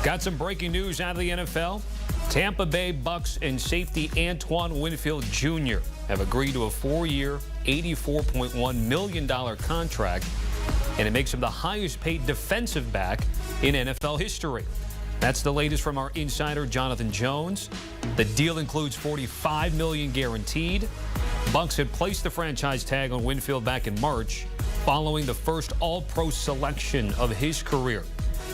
Got some breaking news out of the NFL. Tampa Bay Bucs and safety Antoine Winfield Jr. have agreed to a 4-year, $84.1 million contract, and it makes him the highest paid defensive back in NFL history. That's the latest from our insider, Jonathan Jones. The deal includes $45 million guaranteed. Bucs had placed the franchise tag on Winfield back in March, following the first All-Pro selection of his career.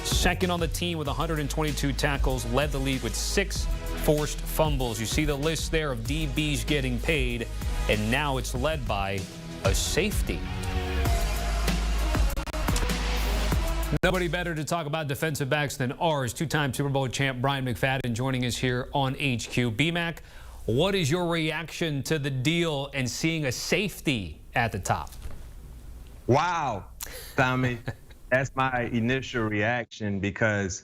Second on the team with 122 tackles, led the league with 6 forced fumbles. You see the list there of DBs getting paid, and now it's led by a safety. Nobody better to talk about defensive backs than ours. Two-time Super Bowl champ Bryant McFadden joining us here on HQ. B-Mac, what is your reaction to the deal and seeing a safety at the top? Wow, Tommy. That's my initial reaction because,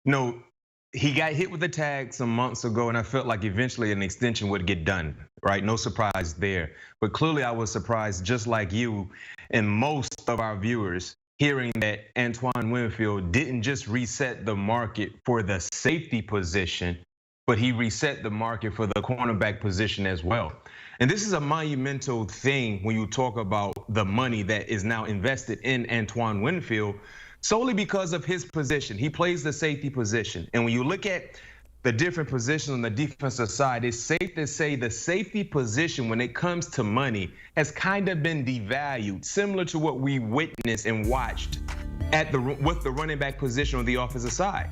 he got hit with the tag some months ago, and I felt like eventually an extension would get done, right? No surprise there. But clearly I was surprised, just like you and most of our viewers, hearing that Antoine Winfield didn't just reset the market for the safety position, but he reset the market for the cornerback position as well. And this is a monumental thing when you talk about the money that is now invested in Antoine Winfield, solely because of his position. He plays the safety position. And when you look at the different positions on the defensive side, it's safe to say the safety position, when it comes to money, has kind of been devalued, similar to what we witnessed and watched with the running back position on the offensive side.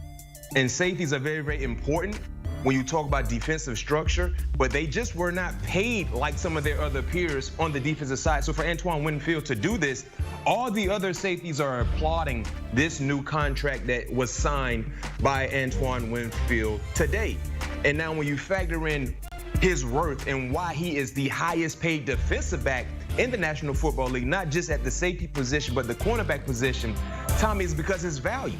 And safeties are very, very important when you talk about defensive structure, but they just were not paid like some of their other peers on the defensive side. So for Antoine Winfield to do this, all the other safeties are applauding this new contract that was signed by Antoine Winfield today. And now when you factor in his worth and why he is the highest paid defensive back in the National Football League, not just at the safety position, but the cornerback position, Tommy, is because his value.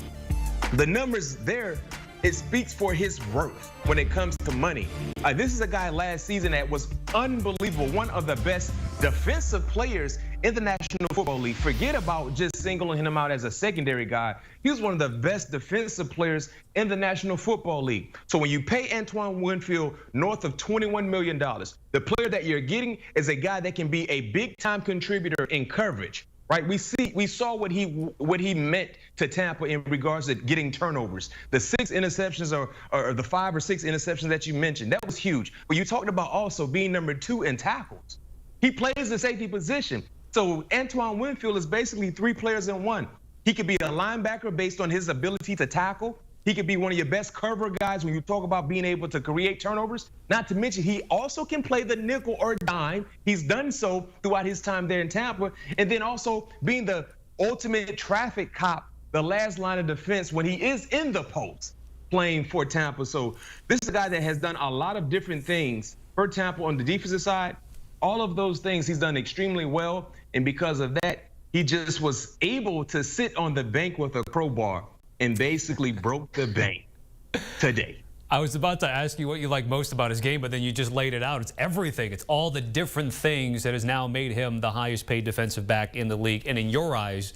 The numbers there, it speaks for his worth when it comes to money. This is a guy last season that was unbelievable, one of the best defensive players in the National Football League. Forget about just singling him out as a secondary guy. He was one of the best defensive players in the National Football League. So when you pay Antoine Winfield north of $21 million, the player that you're getting is a guy that can be a big-time contributor in coverage. Right, we saw what he meant to Tampa in regards to getting turnovers. The 6 interceptions or the 5 or 6 interceptions that you mentioned, that was huge. But you talked about also being number 2 in tackles. He plays the safety position. So Antoine Winfield is basically 3 players in one. He could be a linebacker based on his ability to tackle. He could be one of your best cover guys when you talk about being able to create turnovers. Not to mention, he also can play the nickel or dime. He's done so throughout his time there in Tampa. And then also being the ultimate traffic cop, the last line of defense when he is in the post playing for Tampa. So this is a guy that has done a lot of different things for Tampa on the defensive side. All of those things he's done extremely well. And because of that, he just was able to sit on the bench with a crowbar and basically broke the bank today. I was about to ask you what you like most about his game, but then you just laid it out. It's everything. It's all the different things that has now made him the highest paid defensive back in the league, and in your eyes,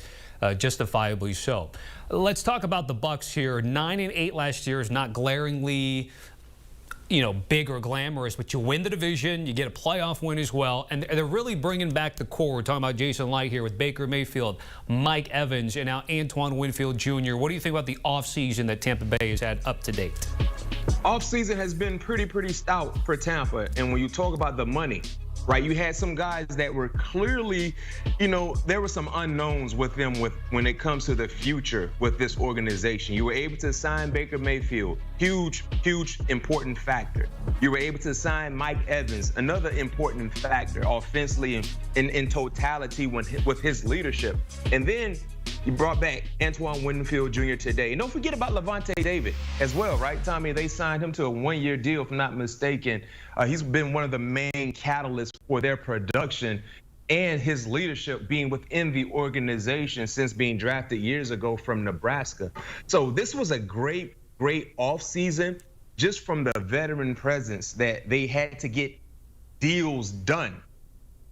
justifiably so. Let's talk about the Bucs here. 9-8 last year is not glaringly, big or glamorous, but you win the division, you get a playoff win as well, and they're really bringing back the core. We're talking about Jason Light here with Baker Mayfield, Mike Evans, and now Antoine Winfield Jr. What do you think about the offseason that Tampa Bay has had up to date? Offseason has been pretty stout for Tampa, and when you talk about the money, right, you had some guys that were clearly, there were some unknowns with them when it comes to the future with this organization. You were able to sign Baker Mayfield, huge, important factor. You were able to sign Mike Evans, another important factor offensively in totality with his leadership. And then you brought back Antoine Winfield Jr. today. And don't forget about Levante David as well, right, Tommy? They signed him to a 1-year deal, if I'm not mistaken. He's been one of the main catalysts for their production and his leadership being within the organization since being drafted years ago from Nebraska. So this was a great offseason just from the veteran presence that they had to get deals done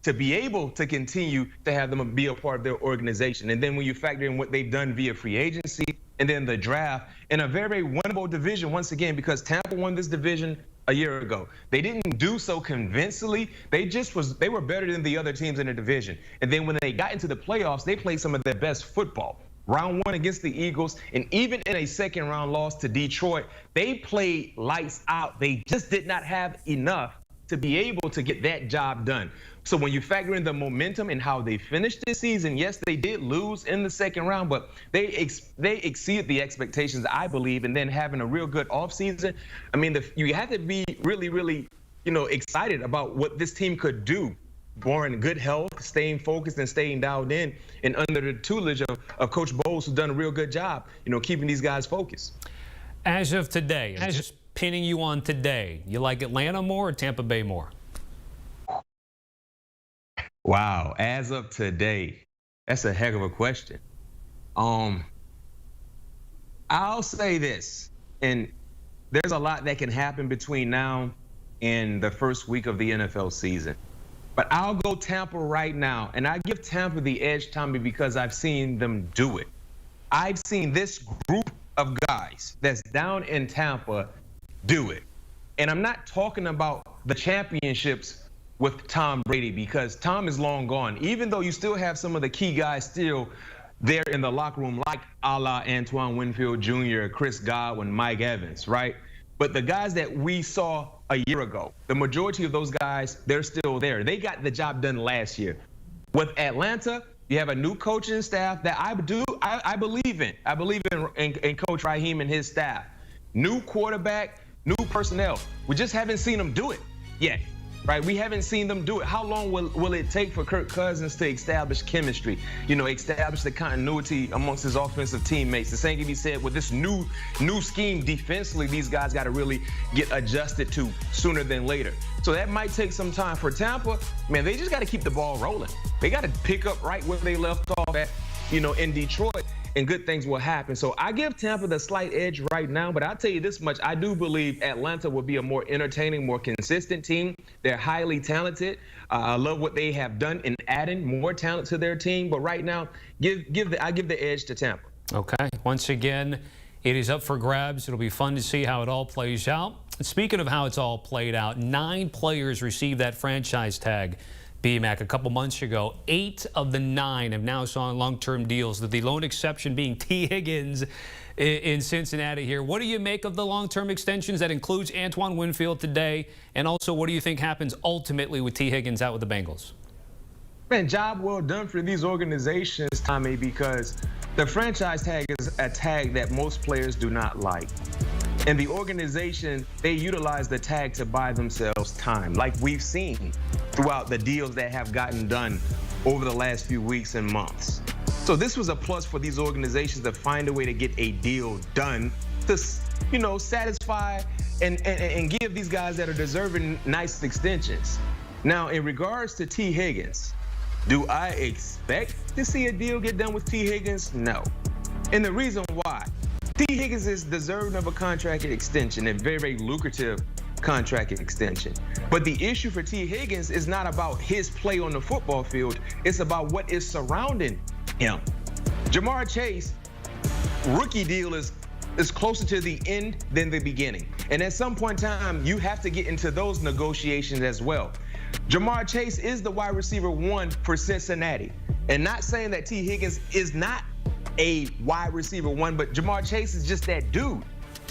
to be able to continue to have them be a part of their organization. And then when you factor in what they've done via free agency, and then the draft in a very winnable division once again, because Tampa won this division a year ago. They didn't do so convincingly. They were better than the other teams in the division. And then when they got into the playoffs, they played some of their best football. Round 1 against the Eagles, and even in a second round loss to Detroit, they played lights out. They just did not have enough to be able to get that job done. So when you factor in the momentum and how they finished this season, yes, they did lose in the second round, but they exceeded the expectations, I believe, and then having a real good offseason. I mean, you have to be really, really, excited about what this team could do. Born good health, staying focused and staying dialed in, and under the tutelage of Coach Bowles, who's done a real good job, keeping these guys focused. As of today, I'm just pinning you on today, you like Atlanta more or Tampa Bay more? Wow, as of today, that's a heck of a question. I'll say this, and there's a lot that can happen between now and the first week of the NFL season. But I'll go Tampa right now, and I give Tampa the edge, Tommy, because I've seen them do it. I've seen this group of guys that's down in Tampa do it. And I'm not talking about the championships with Tom Brady, because Tom is long gone. Even though you still have some of the key guys still there in the locker room, like a la Antoine Winfield Jr., Chris Godwin, Mike Evans, right? But the guys that we saw a year ago, the majority of those guys, they're still there. They got the job done last year. With Atlanta, you have a new coaching staff that I believe in. I believe in Coach Raheem and his staff. New quarterback, new personnel. We just haven't seen them do it yet. Right, we haven't seen them do it. How long will it take for Kirk Cousins to establish chemistry? Establish the continuity amongst his offensive teammates. The same can be said with this new scheme defensively. These guys got to really get adjusted to sooner than later. So that might take some time for Tampa. Man, they just got to keep the ball rolling. They got to pick up right where they left off at, in Detroit, and good things will happen. So I give Tampa the slight edge right now, but I'll tell you this much. I do believe Atlanta will be a more entertaining, more consistent team. They're highly talented. I love what they have done in adding more talent to their team. But right now, I give the edge to Tampa. Okay. Once again, it is up for grabs. It'll be fun to see how it all plays out. Speaking of how it's all played out, 9 players received that franchise tag, B-Mac, a couple months ago. 8 of the 9 have now signed long-term deals, with the lone exception being T. Higgins in Cincinnati here. What do you make of the long-term extensions? That includes Antoine Winfield today. And also, what do you think happens ultimately with T. Higgins out with the Bengals? Man, job well done for these organizations, Tommy, because the franchise tag is a tag that most players do not like. And the organization, they utilize the tag to buy themselves time, like we've seen throughout the deals that have gotten done over the last few weeks and months. So this was a plus for these organizations to find a way to get a deal done to, satisfy and give these guys that are deserving nice extensions. Now, in regards to T. Higgins, do I expect to see a deal get done with T. Higgins? No. And the reason why, T. Higgins is deserving of a contract extension, a very, very lucrative contract extension. But the issue for T. Higgins is not about his play on the football field. It's about what is surrounding him. Jamar Chase, rookie deal is closer to the end than the beginning. And at some point in time, you have to get into those negotiations as well. Jamar Chase is the wide receiver 1 for Cincinnati. And not saying that T. Higgins is not a wide receiver 1, but Jamar Chase is just that dude.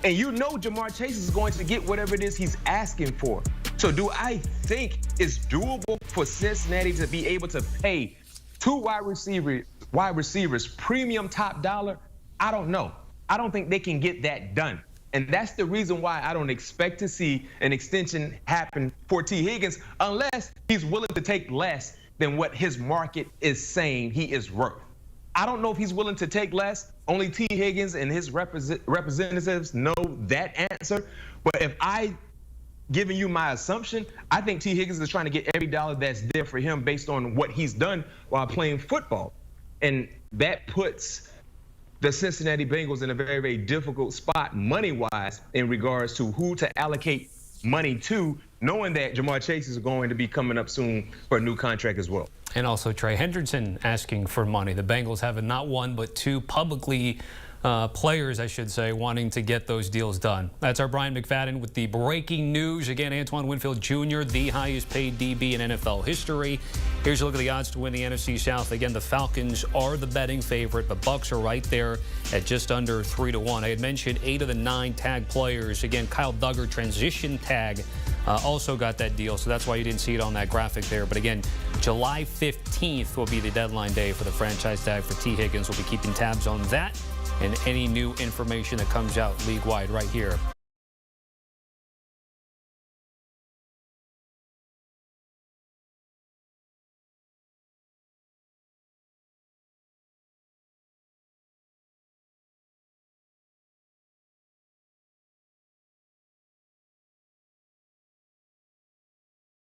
And Jamar Chase is going to get whatever it is he's asking for. So do I think it's doable for Cincinnati to be able to pay 2 wide receivers premium top dollar? I don't know. I don't think they can get that done. And that's the reason why I don't expect to see an extension happen for T. Higgins unless he's willing to take less than what his market is saying he is worth. I don't know if he's willing to take less. Only T. Higgins and his representatives know that answer. But if I giving you my assumption, I think T. Higgins is trying to get every dollar that's there for him based on what he's done while playing football. And that puts the Cincinnati Bengals in a very, very difficult spot money-wise in regards to who to allocate money to, knowing that Jamar Chase is going to be coming up soon for a new contract as well. And also Trey Hendrickson asking for money. The Bengals have not 1 but 2 publicly players, I should say, wanting to get those deals done. That's our Bryant McFadden with the breaking news. Again, Antoine Winfield Jr., the highest paid DB in NFL history. Here's a look at the odds to win the NFC South. Again, the Falcons are the betting favorite. The Bucs are right there at just under 3-1. I had mentioned 8 of the 9 tag players. Again, Kyle Duggar, transition tag, also got that deal, so that's why you didn't see it on that graphic there. But again, July 15th will be the deadline day for the franchise tag for T. Higgins. We'll be keeping tabs on that and any new information that comes out league-wide right here